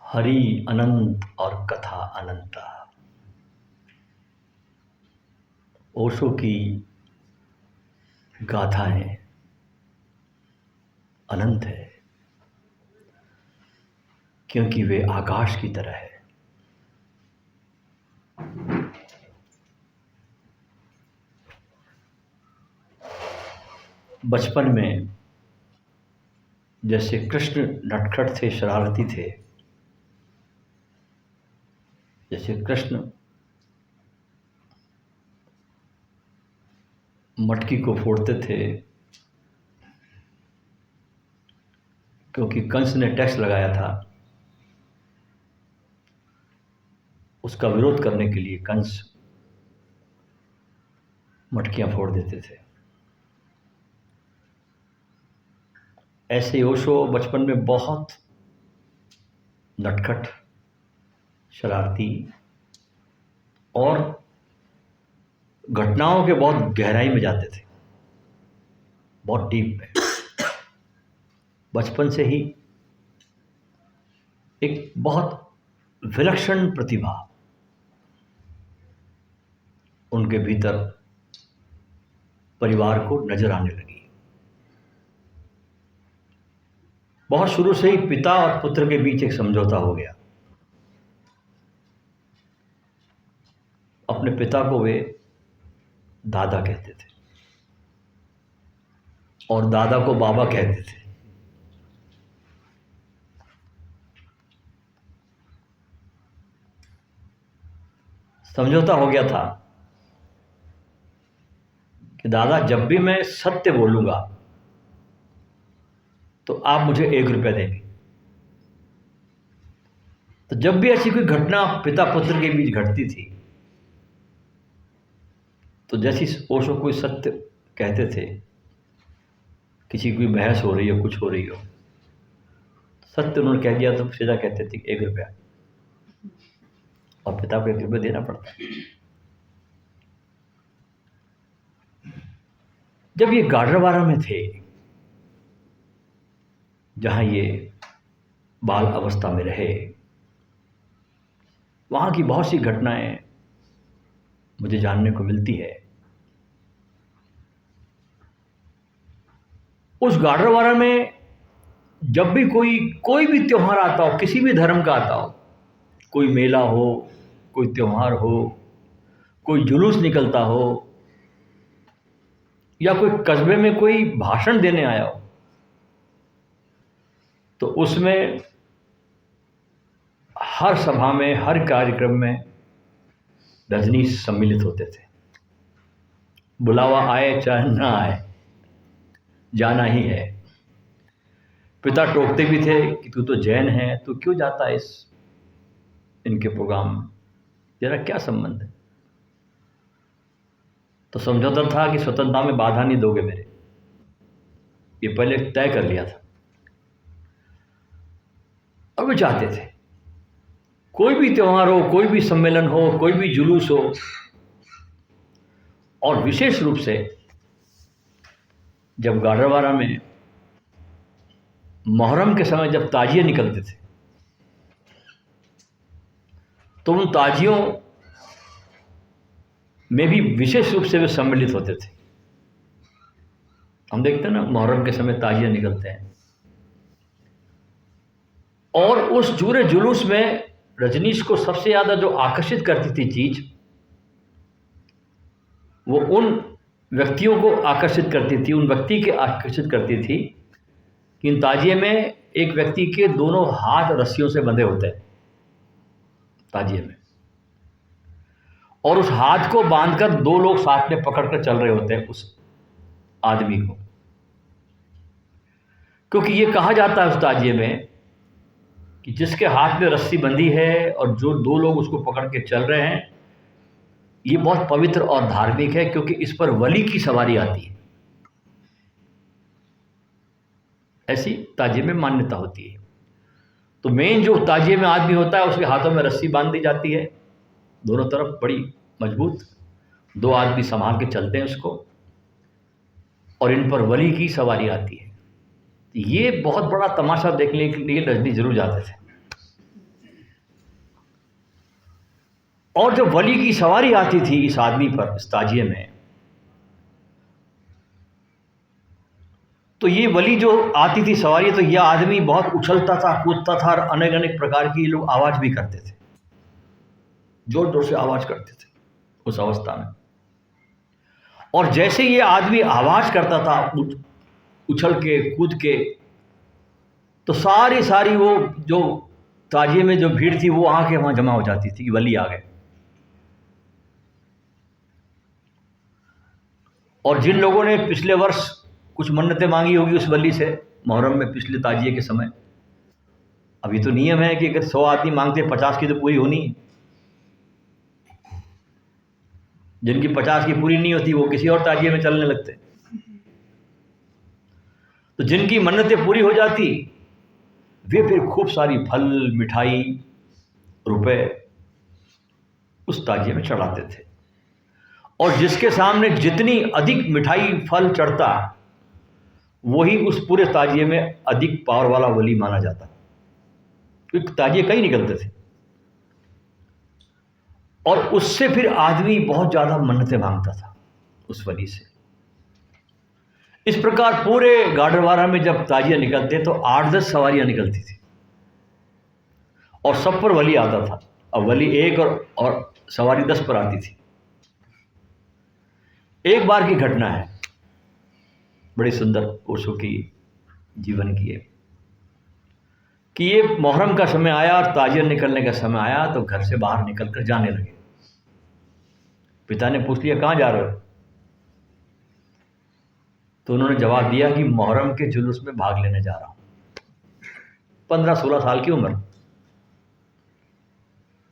हरि अनंत और कथा अनंता। ओशो की गाथाएं अनंत है, क्योंकि वे आकाश की तरह है। बचपन में जैसे कृष्ण नटखट थे, शरारती थे, जैसे कृष्ण मटकी को फोड़ते थे क्योंकि कंस ने टैक्स लगाया था, उसका विरोध करने के लिए कंस मटकियां फोड़ देते थे। ऐसे ओशो बचपन में बहुत नटखट, शरारती और घटनाओं के बहुत गहराई में जाते थे, बहुत डीप में। बचपन से ही एक बहुत विलक्षण प्रतिभा उनके भीतर परिवार को नजर आने लगी। बहुत शुरू से ही पिता और पुत्र के बीच एक समझौता हो गया। अपने पिता को वे दादा कहते थे और दादा को बाबा कहते थे। समझौता हो गया था कि दादा, जब भी मैं सत्य बोलूंगा तो आप मुझे 1 रुपया देंगे। तो जब भी ऐसी कोई घटना पिता पुत्र के बीच घटती थी, तो जैसी ओशो कोई सत्य कहते थे, किसी की बहस हो रही हो, कुछ हो रही हो, सत्य उन्होंने कह दिया तो सीधा कहते थे 1 रुपया, और पिता को 1 रुपया देना पड़ता। जब ये गाडरवारा में थे, जहां ये बाल अवस्था में रहे, वहां की बहुत सी घटनाएं मुझे जानने को मिलती है। उस गाडरवारा में जब भी कोई भी त्योहार आता हो, किसी भी धर्म का आता हो, कोई मेला हो, कोई त्योहार हो, कोई जुलूस निकलता हो, या कोई कस्बे में कोई भाषण देने आया हो, तो उसमें हर सभा में, हर कार्यक्रम में रजनीश सम्मिलित होते थे। बुलावा आए चाहे ना आए, जाना ही है। पिता टोकते भी थे कि तू तो जैन है, तू क्यों जाता है इनके प्रोग्राम में, तेरा क्या संबंध है। तो समझौता था कि स्वतंत्रता में बाधा नहीं दोगे मेरे, ये पहले तय कर लिया था। और वे चाहते थे कोई भी त्योहार हो, कोई भी सम्मेलन हो, कोई भी जुलूस हो, और विशेष रूप से जब गाडरवारा में मुहर्रम के समय जब ताजिए निकलते थे, तो उन ताजियों में भी विशेष रूप से वे सम्मिलित होते थे। हम देखते हैं ना, मुहर्रम के समय ताजिए निकलते हैं, और उस पूरे जुलूस में रजनीश को सबसे ज़्यादा जो आकर्षित करती थी चीज, वो उन व्यक्तियों को आकर्षित करती थी, उन व्यक्ति के आकर्षित करती थी कि इन ताजिए में एक व्यक्ति के दोनों हाथ रस्सियों से बंधे होते हैं ताजिए में, और उस हाथ को बांधकर 2 लोग साथ में पकड़कर चल रहे होते हैं उस आदमी को। क्योंकि ये कहा जाता है उस ताजिए में कि जिसके हाथ में रस्सी बंधी है और जो 2 लोग उसको पकड़ के चल रहे हैं, ये बहुत पवित्र और धार्मिक है, क्योंकि इस पर वली की सवारी आती है। ऐसी ताजिए में मान्यता होती है। तो मेन जो ताजिए में आदमी होता है, उसके हाथों में रस्सी बांध दी जाती है, दोनों तरफ बड़ी मजबूत, 2 आदमी संभाल के चलते हैं उसको, और इन पर वली की सवारी आती है। ये बहुत बड़ा तमाशा देखने के लिए रजनी जरूर जाते थे। और जब वली की सवारी आती थी इस आदमी पर, इस ताजिए में, तो ये वली जो आती थी सवारी, तो यह आदमी बहुत उछलता था, कूदता था और अनेक अनेक प्रकार की लोग आवाज़ भी करते थे, जोर जोर से आवाज़ करते थे उस अवस्था में। और जैसे ये आदमी आवाज़ करता था उछल के कूद के, तो सारी वो जो ताजिए में जो भीड़ थी वो आके वहाँ जमा हो जाती थी कि वली आ गए। और जिन लोगों ने पिछले वर्ष कुछ मन्नतें मांगी होगी उस वली से मुहर्रम में, पिछले ताजिए के समय, अभी तो नियम है कि अगर 100 आदमी मांगते 50 की तो पूरी होनी है। जिनकी 50 की पूरी नहीं होती वो किसी और ताजिए में चलने लगते। तो जिनकी मन्नतें पूरी हो जाती वे फिर खूब सारी फल, मिठाई, रुपए उस ताजिए में चढ़ाते थे। और जिसके सामने जितनी अधिक मिठाई फल चढ़ता वही उस पूरे ताजिए में अधिक पावर वाला वली माना जाता, क्योंकि ताजिए कई निकलते थे। और उससे फिर आदमी बहुत ज़्यादा मन्नतें मांगता था उस वली से। इस प्रकार पूरे गाडरवारा में जब ताजिया निकलते तो 8-10 सवारियां निकलती थी और सब पर वली आता था। अब वली एक और सवारी 10 पर आती थी। एक बार की घटना है, बड़ी सुंदर ओशो की जीवन की है, कि ये मुहर्रम का समय आया और ताजिया निकलने का समय आया तो घर से बाहर निकल कर जाने लगे। पिता ने पूछ लिया कहाँ जा रहे हो? तो उन्होंने जवाब दिया कि मुहर्रम के जुलूस में भाग लेने जा रहा हूं। 15-16 साल की उम्र।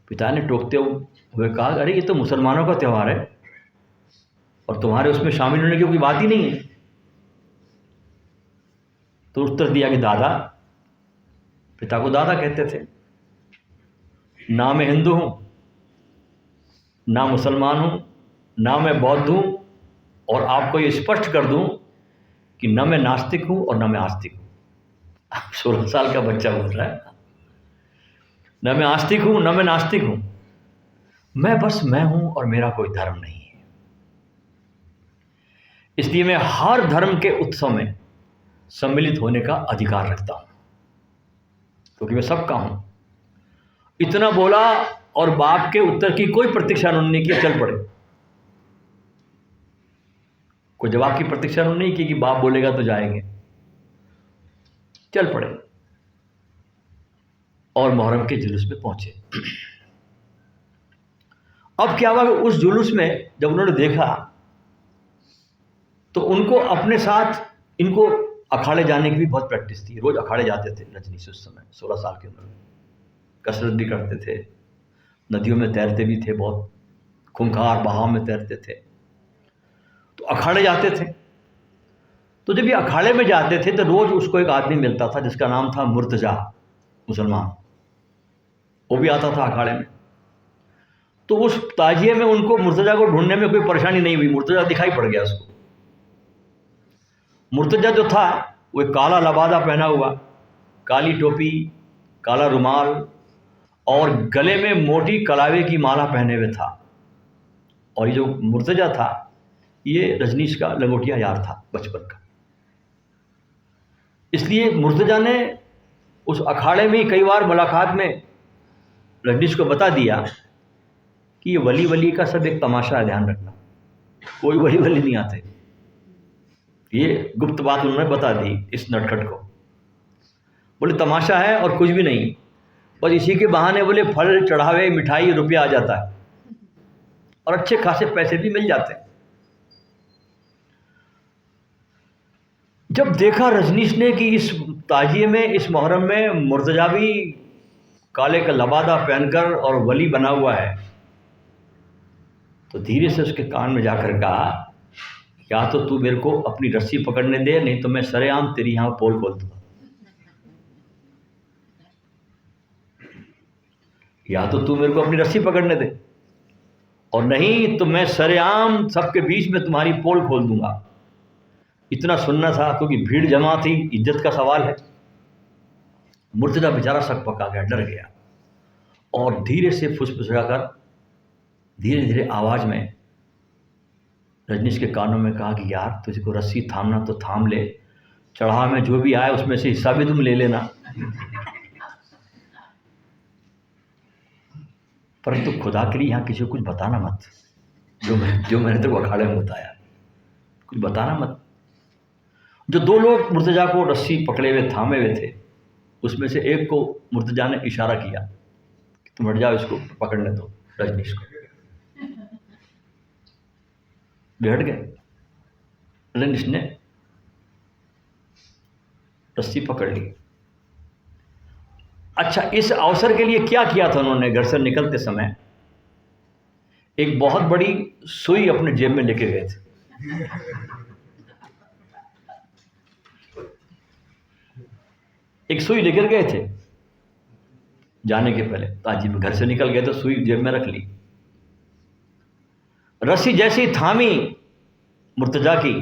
पिता ने टोकते हुए कहा, अरे ये तो मुसलमानों का त्यौहार है और तुम्हारे उसमें शामिल होने की कोई बात ही नहीं है। तो उत्तर दिया कि दादा, पिता को दादा कहते थे, ना मैं हिंदू हूं, ना मुसलमान हूं, ना मैं बौद्ध हूं, और आपको ये स्पष्ट कर दूं कि न मैं नास्तिक हूं और न मैं आस्तिक हूं। 16 साल का बच्चा बोल रहा है, न मैं आस्तिक हूं न मैं नास्तिक हूं, मैं बस मैं हूं और मेरा कोई धर्म नहीं है। इसलिए मैं हर धर्म के उत्सव में सम्मिलित होने का अधिकार रखता हूं, क्योंकि मैं सबका हूं। इतना बोला और बाप के उत्तर की कोई प्रतीक्षा उन्होंने नहीं की, चल पड़े। कोई जवाब की प्रतीक्षा उन्होंने नहीं की कि बाप बोलेगा तो जाएंगे, चल पड़े और मुहर्रम के जुलूस में पहुंचे। अब क्या हुआ कि उस जुलूस में जब उन्होंने देखा तो उनको अपने साथ, इनको अखाड़े जाने की भी बहुत प्रैक्टिस थी। रोज अखाड़े जाते थे रजनीश उस समय 16 साल की उम्र में। कसरत भी करते थे, नदियों में तैरते भी थे, बहुत खूंखार बहाव में तैरते थे, तो अखाड़े जाते थे। तो जब ये अखाड़े में जाते थे तो रोज उसको एक आदमी मिलता था जिसका नाम था मुर्तजा, मुसलमान। वो भी आता था अखाड़े में। तो उस ताजिए में उनको मुर्तजा को ढूंढने में कोई परेशानी नहीं हुई, मुर्तजा दिखाई पड़ गया उसको। मुर्तजा जो था वो एक काला लबादा पहना हुआ, काली टोपी, काला रुमाल और गले में मोटी कलावे की माला पहने हुए था। और ये जो मुर्तजा था ये रजनीश का लंगोटिया यार था बचपन का। इसलिए मुर्तजा ने उस अखाड़े में कई बार मुलाकात में रजनीश को बता दिया कि ये वली वली का सब एक तमाशा है, ध्यान रखना, कोई वली वली नहीं आते। ये गुप्त बात उन्होंने बता दी इस नटखट को। बोले तमाशा है और कुछ भी नहीं, बस इसी के बहाने बोले फल चढ़ावे, मिठाई, रुपया आ जाता है और अच्छे खासे पैसे भी मिल जाते हैं। जब देखा रजनीश ने कि इस ताजिए में, इस मुहर्रम में मुर्तजा भी काले का लबादा पहनकर और वली बना हुआ है, तो धीरे से उसके कान में जाकर कहा, या तो तू मेरे को अपनी रस्सी पकड़ने दे, नहीं तो मैं सरेआम तेरी यहां पोल खोल दूंगा। या तो तू मेरे को अपनी रस्सी पकड़ने दे और नहीं तो मैं सरेआम सबके बीच में तुम्हारी पोल खोल दूंगा। इतना सुनना था क्योंकि भीड़ जमा थी, इज्जत का सवाल है। मुर्तजा बेचारा शक पका गया, डर गया और धीरे से फुसफुसाकर धीरे धीरे आवाज़ में रजनीश के कानों में कहा कि यार तुझको रस्सी थामना तो थाम ले, चढ़ाव में जो भी आए उसमें से हिस्सा भी तुम ले लेना, परंतु खुदा के लिए यहाँ किसी को कुछ बताना मत। जो मैंने तेरे को अखाड़े में बताया, कुछ बताना मत। जो दो लोग मुर्तजा को रस्सी पकड़े हुए थामे हुए थे, उसमें से एक को मुर्तजा ने इशारा किया कि तुम हट जाओ, इसको पकड़ने दो रजनीश को। वे हट गए। रजनीश ने रस्सी पकड़ ली। अच्छा, इस अवसर के लिए क्या किया था उन्होंने? घर से निकलते समय एक बहुत बड़ी सुई अपने जेब में लेके गए थे। एक सुई लेकर गए थे जाने के पहले। ताजी में घर से निकल गए तो सुई जेब में रख ली। रस्सी जैसी थामी मुर्तजा की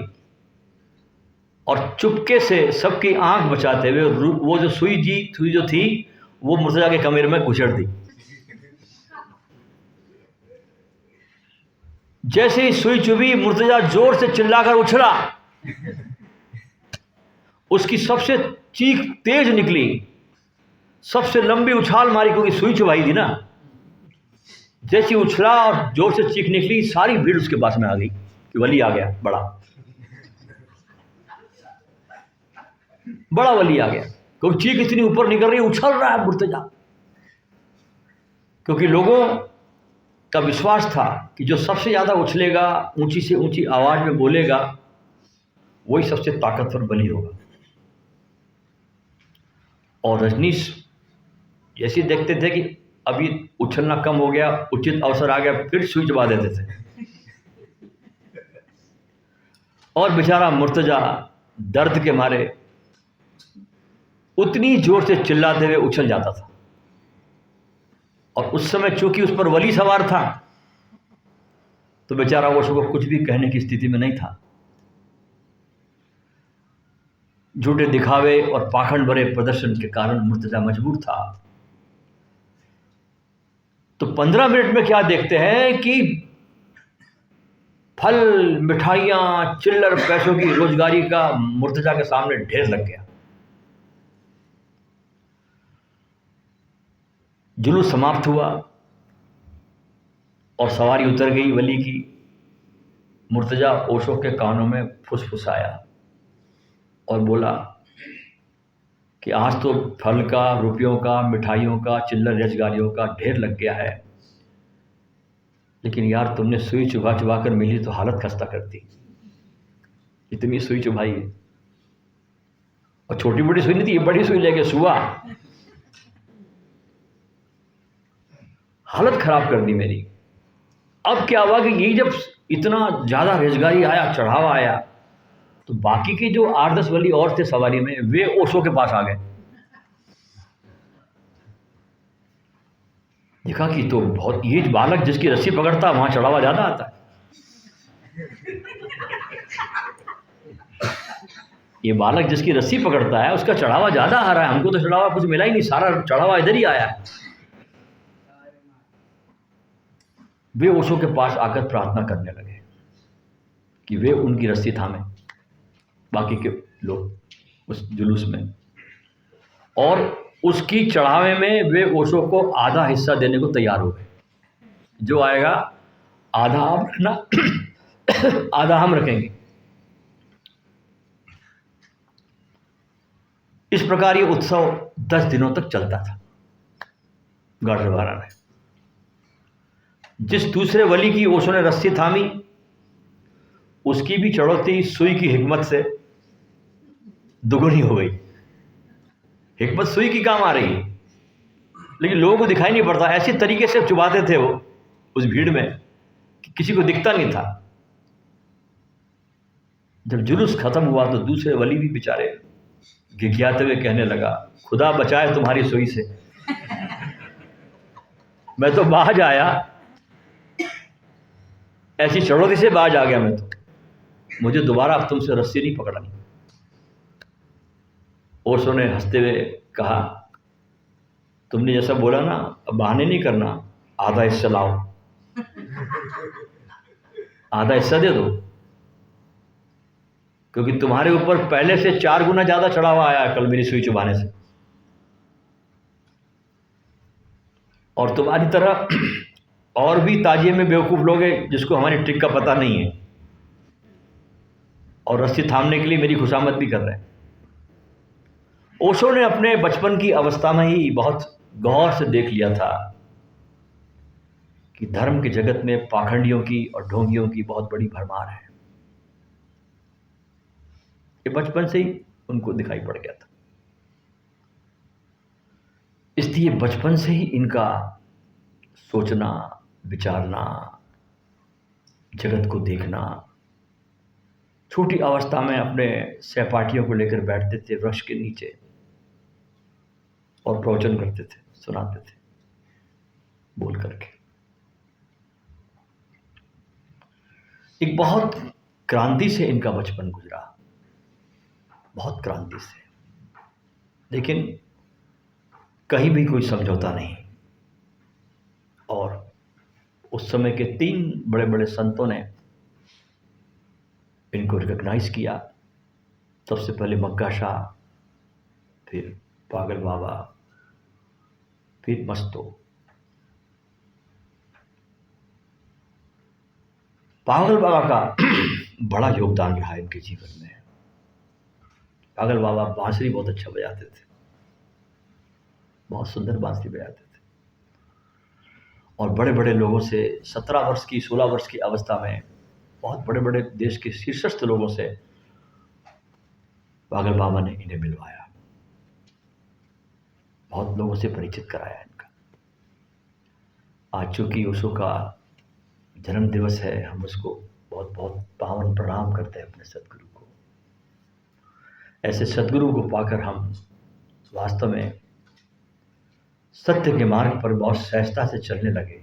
और चुपके से सबकी आंख बचाते हुए वो जो सुई जो थी वो मुर्तजा के कमरे में घुसड़ दी। जैसे ही सुई चुभी, मुर्तजा जोर से चिल्लाकर उछला। उसकी सबसे चीख तेज निकली, सबसे लंबी उछाल मारी, क्योंकि सुई चुभाई थी ना। जैसे उछला और जोर से चीख निकली, सारी भीड़ उसके पास में आ गई कि वली आ गया, बड़ा वली आ गया। क्योंकि चीख इतनी ऊपर निकल रही, उछल रहा है मुर्तजा। क्योंकि लोगों का विश्वास था कि जो सबसे ज़्यादा उछलेगा, ऊंची से ऊंची आवाज़ में बोलेगा, वही सबसे ताकतवर वली होगा। और रजनीश जैसे देखते थे कि अभी उछलना कम हो गया, उचित अवसर आ गया, फिर सुई चबा देते थे। और बेचारा मुर्तजा दर्द के मारे उतनी जोर से चिल्लाते हुए उछल जाता था। और उस समय चूंकि उस पर वली सवार था, तो बेचारा वो उसको कुछ भी कहने की स्थिति में नहीं था। झूठे दिखावे और पाखंड भरे प्रदर्शन के कारण मुर्तजा मजबूर था। तो 15 मिनट में क्या देखते हैं कि फल, मिठाइयां, चिल्लर पैसों की रोजगारी का मुर्तजा के सामने ढेर लग गया। जुलूस समाप्त हुआ और सवारी उतर गई वली की। मुर्तजा ओशो के कानों में फुसफुसाया और बोला कि आज तो फल का, रुपयों का, मिठाइयों का, चिल्लर रोजगारियों का ढेर लग गया है, लेकिन यार तुमने सुई चुभा चुभा कर मिली तो हालत खस्ता करती। इतनी सुई चुभाई है, और छोटी बड़ी सुई नहीं थी, ये बड़ी सुई लेके सुआ, हालत खराब कर दी मेरी। अब क्या हुआ कि ये जब इतना ज़्यादा रोजगारी आया, चढ़ावा आया, तो बाकी के जो 8-10 वली और थे सवारी में, वे ओशो के पास आ गए। देखा कि तो बहुत, ये बालक जिसकी रस्सी पकड़ता वहां चढ़ावा ज़्यादा आता है। ये बालक जिसकी रस्सी पकड़ता है उसका चढ़ावा ज़्यादा आ रहा है, हमको तो चढ़ावा कुछ मिला ही नहीं, सारा चढ़ावा इधर ही आया है। वे ओशो के पास आकर प्रार्थना करने लगे कि वे उनकी रस्सी थामे, बाकी के लोग उस जुलूस में। और उसकी चढ़ावे में वे ओशो को आधा हिस्सा देने को तैयार हो गए। जो आएगा आधा आप रखना, आधा हम रखेंगे। इस प्रकार ये उत्सव 10 दिनों तक चलता था गाढ़वारा में। जिस दूसरे वली की ओशो ने रस्सी थामी, उसकी भी चढ़ौती सुई की हिकमत से दुगुनी हो गई। हिकमत सुई की काम आ रही है, लेकिन लोगों को दिखाई नहीं पड़ता। ऐसी तरीके से चुभाते थे वो उस भीड़ में कि किसी को दिखता नहीं था। जब जुलूस खत्म हुआ तो दूसरे वली भी बेचारे गिघियाते हुए कहने लगा, खुदा बचाए तुम्हारी सुई से, मैं तो बाज आया, ऐसी चढ़ौती से बाज आ गया मैं तो, मुझे दोबारा अब तुमसे रस्सी नहीं पकड़नी। ओशो ने हंसते हुए कहा, तुमने जैसा बोला ना, अब बहाने नहीं करना, आधा हिस्सा लाओ। आधा हिस्सा दे दो, क्योंकि तुम्हारे ऊपर पहले से 4 गुना ज्यादा चढ़ावा आया है कल मेरी सुई चुभाने से। और तुम्हारी तरह और भी ताजिए में बेवकूफ लोग हैं जिसको हमारी ट्रिक का पता नहीं है और रस्सी थामने के लिए मेरी खुशामद भी कर रहे हैं। ओशो ने अपने बचपन की अवस्था में ही बहुत गौर से देख लिया था कि धर्म के जगत में पाखंडियों की और ढोंगियों की बहुत बड़ी भरमार है। ये बचपन से ही उनको दिखाई पड़ गया था। इसलिए बचपन से ही इनका सोचना, विचारना, जगत को देखना, छोटी अवस्था में अपने सहपाठियों को लेकर बैठते थे वृक्ष के नीचे और प्रवचन करते थे, सुनाते थे बोल करके। एक बहुत क्रांति से इनका बचपन गुजरा, बहुत क्रांति से, लेकिन कहीं भी कोई समझौता नहीं। और उस समय के 3 बड़े बड़े संतों ने इनको रिकॉग्नाइज किया। सबसे पहले मक्का शाह, फिर पागल बाबा, फिर मस्तो। पागल बाबा का बड़ा योगदान रहा इनके जीवन में। पागल बाबा बांसुरी बहुत अच्छा बजाते थे, बहुत सुंदर बांसुरी बजाते थे और बड़े बड़े लोगों से 17 वर्ष की 16 वर्ष की अवस्था में बहुत बड़े बड़े देश के शीर्षस्थ लोगों से पागल बाबा ने इन्हें मिलवाया, बहुत लोगों से परिचित कराया इनका। आज चूंकि ओशो का जन्म दिवस है, हम उसको बहुत बहुत पावन प्रणाम करते हैं अपने सदगुरु को। ऐसे सदगुरु को पाकर हम वास्तव में सत्य के मार्ग पर बहुत सहजता से चलने लगे,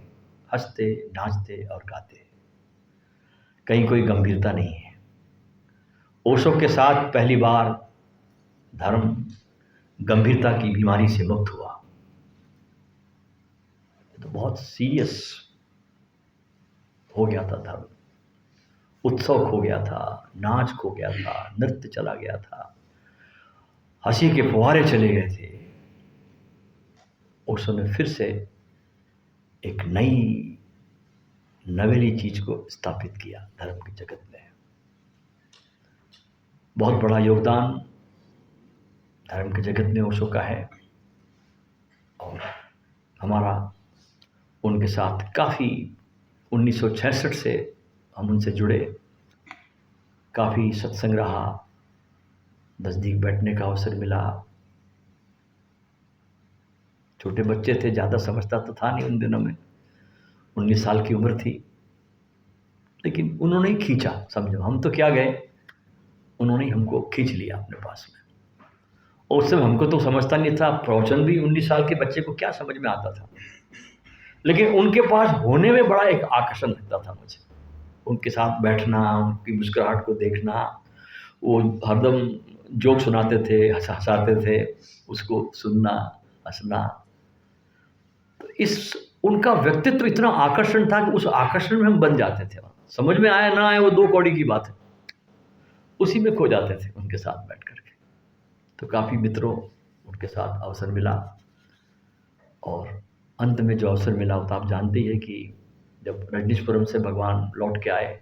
हंसते, नाचते और गाते। कहीं कोई गंभीरता नहीं है। ओशो के साथ पहली बार धर्म गंभीरता की बीमारी से मुक्त हुआ। तो बहुत सीरियस हो गया था धर्म, उत्सव खो गया था, नाच खो गया था, नृत्य चला गया था, हंसी के फुहारे चले गए थे। ओशो ने फिर से एक नई नवेली चीज को स्थापित किया धर्म के जगत में। बहुत बड़ा योगदान धर्म के जगत में ओशो का है और हमारा उनके साथ काफ़ी 1966 से हम उनसे जुड़े, काफ़ी सत्संग रहा, नज़दीक बैठने का अवसर मिला। छोटे बच्चे थे, ज़्यादा समझता तो था नहीं उन दिनों में, 19 साल की उम्र थी, लेकिन उन्होंने ही खींचा। समझो, हम तो क्या गए, उन्होंने ही हमको खींच लिया अपने पास में। और उस समय हमको तो समझता नहीं था, प्रवचन भी 19 साल के बच्चे को क्या समझ में आता था, लेकिन उनके पास होने में बड़ा एक आकर्षण लगता था मुझे। उनके साथ बैठना, उनकी मुस्कुराहट को देखना, वो हरदम जोक सुनाते थे, हंसाते थे, उसको सुनना, हंसना। तो इस उनका व्यक्तित्व इतना आकर्षण था कि उस आकर्षण में हम बन जाते थे। समझ में आए ना आए वो 2 कौड़ी की बात है, उसी में खो जाते थे उनके साथ बैठ करके। तो काफ़ी मित्रों उनके साथ अवसर मिला और अंत में जो अवसर मिला वो तो आप जानते ही है कि जब रजनीशपुरम से भगवान लौट के आए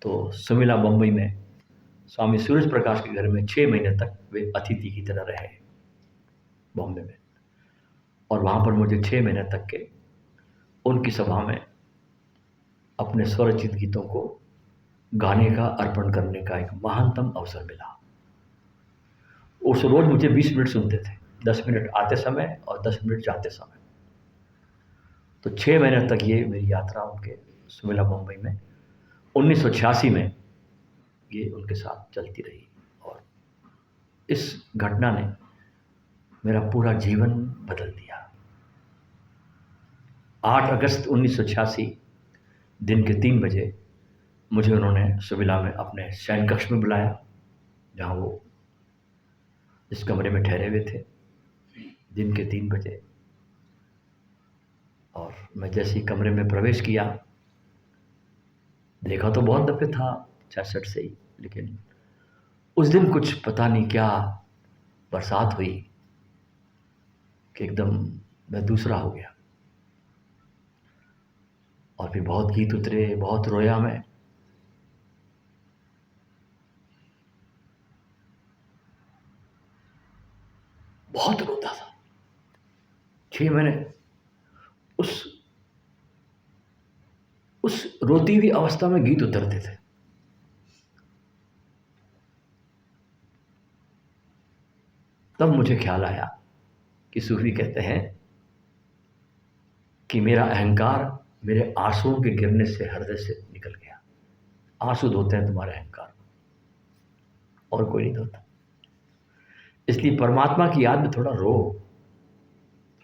तो सुमिला बम्बई में स्वामी सूरज प्रकाश के घर में 6 महीने तक वे अतिथि की तरह रहे बॉम्बे में। और वहाँ पर मुझे 6 महीने तक के उनकी सभा में अपने स्वरचित गीतों को गाने का, अर्पण करने का एक महानतम अवसर मिला। उस रोज़ मुझे 20 मिनट सुनते थे, 10 मिनट आते समय और 10 मिनट जाते समय। तो 6 महीने तक ये मेरी यात्रा उनके सुमिला मुंबई में 1986 में ये उनके साथ चलती रही। और इस घटना ने मेरा पूरा जीवन बदल दिया। 8 अगस्त 1986 दिन के 3 बजे मुझे उन्होंने सुमिला में अपने शयन कक्ष में बुलाया, जहाँ वो इस कमरे में ठहरे हुए थे। दिन के 3 बजे और मैं जैसे ही कमरे में प्रवेश किया, देखा तो बहुत दफ़े था 66 से ही, लेकिन उस दिन कुछ पता नहीं क्या बरसात हुई कि एकदम मैं दूसरा हो गया। और फिर बहुत गीत उतरे, बहुत रोया मैं। बहुत रोता था। 6 महीने उस रोती हुई अवस्था में गीत उतरते थे। तब मुझे ख्याल आया कि सूफी कहते हैं कि मेरा अहंकार मेरे आंसुओं के गिरने से हृदय से निकल गया। आंसू धोते हैं तुम्हारे अहंकार, और कोई नहीं धोता। इसलिए परमात्मा की याद में थोड़ा रो,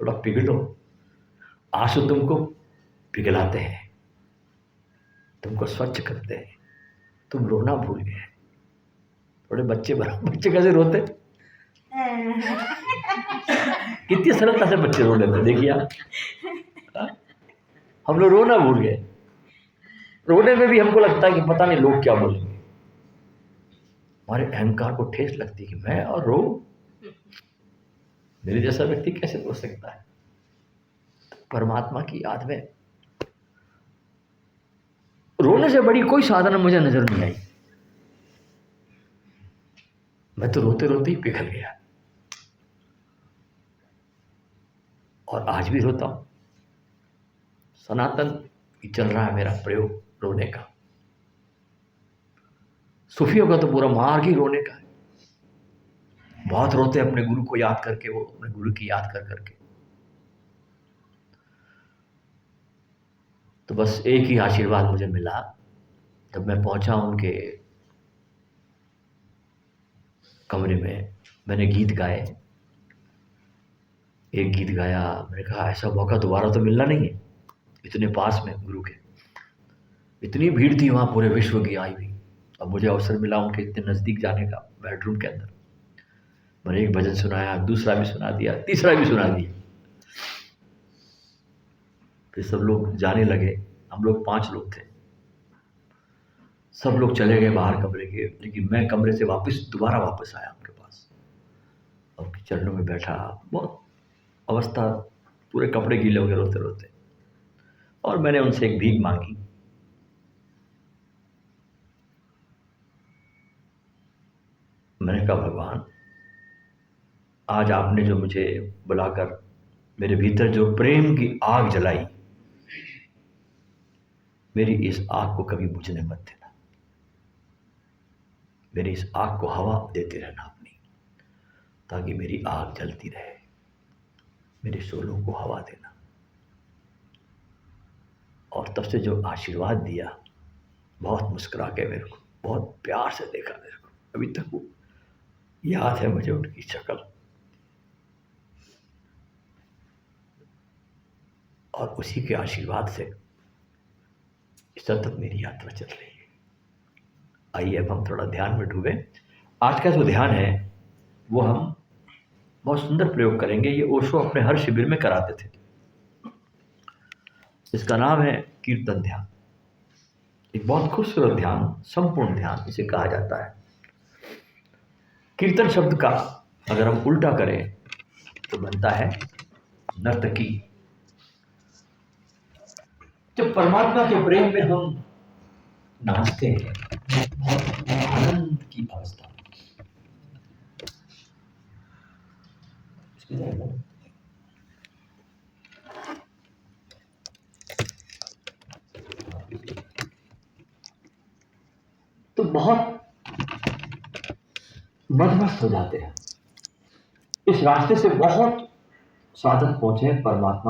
थोड़ा पिघलो। आंसू तुमको पिघलाते हैं, तुमको स्वच्छ करते हैं, तुम रोना भूल गए। थोड़े बच्चे कैसे रोते, कितनी सरलता से बच्चे रो लेते, देखिए आप। हम लोग रोना भूल गए। रोने में भी हमको लगता है कि पता नहीं लोग क्या बोलेंगे। हमारे अहंकार को ठेस लगती है कि मैं और रो, मेरे जैसा व्यक्ति कैसे रो सकता है। परमात्मा की याद में रोने से बड़ी कोई साधना मुझे नजर नहीं आई। मैं तो रोते रोते ही पिघल गया, और आज भी रोता हूं। सनातन चल रहा है मेरा प्रयोग रोने का। सूफियों का तो पूरा मार्ग ही रोने का है। बहुत रोते अपने गुरु को याद करके, वो अपने गुरु की याद कर करके। तो बस एक ही आशीर्वाद मुझे मिला जब मैं पहुंचा उनके कमरे में। मैंने गीत गाए, एक गीत गाया। मैंने कहा ऐसा मौका दोबारा तो मिलना नहीं है, इतने पास में गुरु के। इतनी भीड़ थी वहाँ पूरे विश्व की आई हुई, और मुझे अवसर मिला उनके इतने नज़दीक जाने का, बेडरूम के अंदर। मैंने एक भजन सुनाया, दूसरा भी सुना दिया, तीसरा भी सुना दिया। फिर सब लोग जाने लगे। हम लोग 5 लोग थे। सब लोग चले गए बाहर कमरे के, लेकिन मैं कमरे से दोबारा वापस आया उनके पास, और उनके चरणों में बैठा। बहुत अवस्था, पूरे कपड़े गीले हो गए रोते रोते। और मैंने उनसे एक भीख मांगी। मैंने कहा भगवान, आज आपने जो मुझे बुलाकर मेरे भीतर जो प्रेम की आग जलाई, मेरी इस आग को कभी बुझने मत देना। मेरी इस आग को हवा देते रहना अपनी, ताकि मेरी आग जलती रहे। मेरे शोलों को हवा देना। और तब से जो आशीर्वाद दिया, बहुत मुस्कुरा के मेरे को, बहुत प्यार से देखा मेरे को। अभी तक वो याद है मुझे उनकी शक्ल। और उसी के आशीर्वाद से सतत मेरी यात्रा चल रही है। आइए अब हम थोड़ा ध्यान में डूबे। आज का जो ध्यान है वो हम बहुत सुंदर प्रयोग करेंगे। ये ओशो अपने हर शिविर में कराते थे। इसका नाम है कीर्तन ध्यान। एक बहुत खूबसूरत ध्यान, संपूर्ण ध्यान इसे कहा जाता है। कीर्तन शब्द का अगर हम उल्टा करें तो बनता है नर्तकी। जब परमात्मा के प्रेम में हम नाचते हैं, बहुत आनंद की अवस्था। तो बहुत मदमस्त हो जाते हैं। इस रास्ते से बहुत साधक पहुंचे परमात्मा